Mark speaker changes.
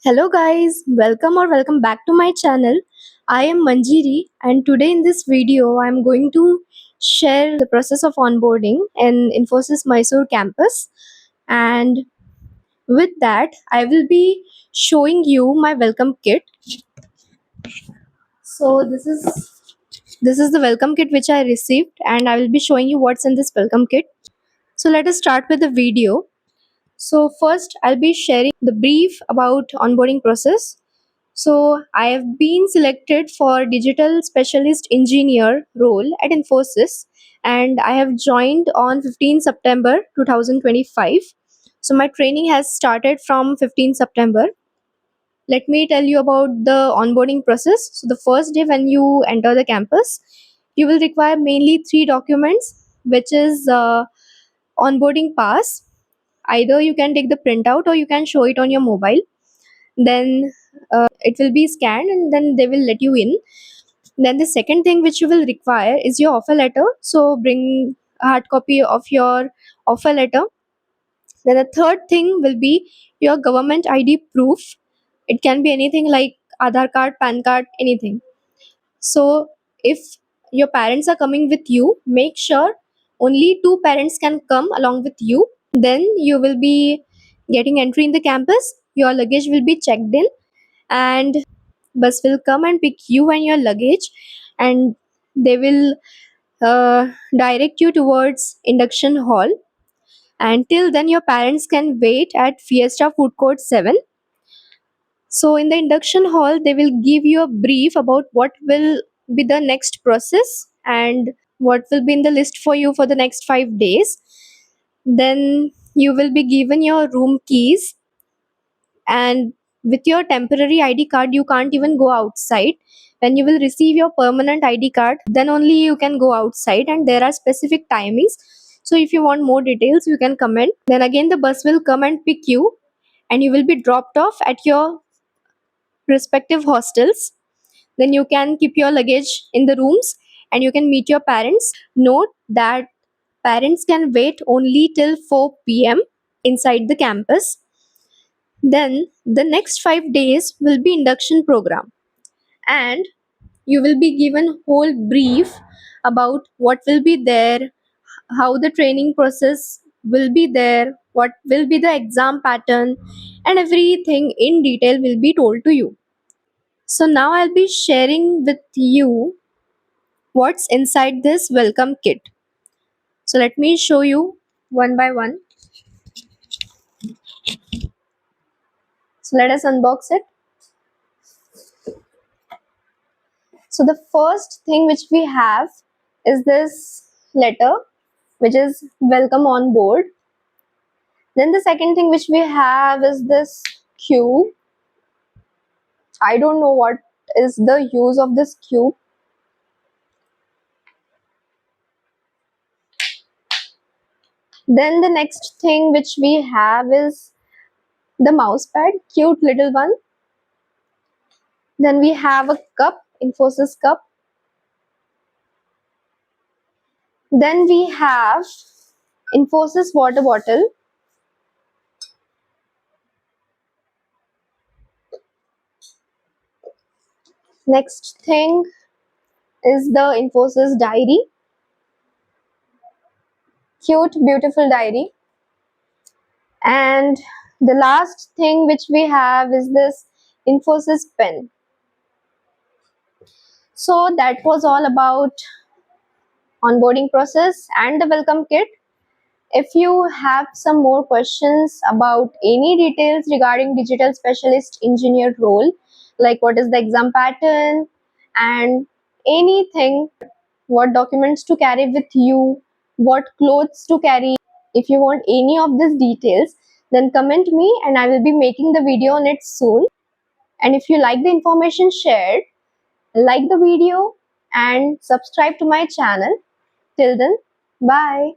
Speaker 1: Hello guys, welcome back to my channel. I am Manjiri and today in this video I am going to share the process of onboarding in Infosys Mysore campus, and with that I will be showing you my welcome kit. So this is the welcome kit which I received and I will be showing you what's in this welcome kit. So let us start with the video. So first I'll be sharing the brief about onboarding process. So I have been selected for digital specialist engineer role at Infosys and I have joined on 15 September 2025. So my training has started from 15 September. Let me tell you about the onboarding process. So the first day when you enter the campus, you will require mainly three documents, which is onboarding pass. Either you can take the printout or you can show it on your mobile. Then it will be scanned and then they will let you in. Then the second thing which you will require is your offer letter. So bring a hard copy of your offer letter. Then the third thing will be your government ID proof. It can be anything like Aadhaar card, PAN card, anything. So if your parents are coming with you, make sure only two parents can come along with you. Then you will be getting entry in the campus. Your luggage will be checked in and bus will come and pick you and your luggage, and they will direct you towards induction hall. Until then your parents can wait at Fiesta Food Court 7. So in the induction hall they will give you a brief about what will be the next process and what will be in the list for you for the next 5 days. Then you will be given your room keys, and with your temporary ID card you can't even go outside. When you will receive your permanent ID card, then only you can go outside, and there are specific timings. So if you want more details you can comment. Then again the bus will come and pick you, and you will be dropped off at your respective hostels. Then you can keep your luggage in the rooms and you can meet your parents. Note that parents can wait only till 4 p.m. inside the campus. Then the next 5 days will be induction program, and you will be given whole brief about what will be there, how the training process will be there, what will be the exam pattern, and everything in detail will be told to you. So now I'll be sharing with you what's inside this welcome kit. So let me show you one by one. So let us unbox it. So the first thing which we have is this letter, which is welcome on board. Then the second thing which we have is this cube. I don't know what is the use of this cube. Then the next thing which we have is the mouse pad, cute little one. Then we have a cup, Infosys cup. Then we have Infosys water bottle. Next thing is the Infosys diary. Cute, beautiful diary. And the last thing which we have is this Infosys pen. So that was all about onboarding process and the welcome kit. If you have some more questions about any details regarding digital specialist engineer role, like what is the exam pattern and anything, what documents to carry with you, what clothes to carry, if you want any of these details, then comment me and I will be making the video on it soon. And if you like the information shared, like the video and subscribe to my channel. Till then, bye.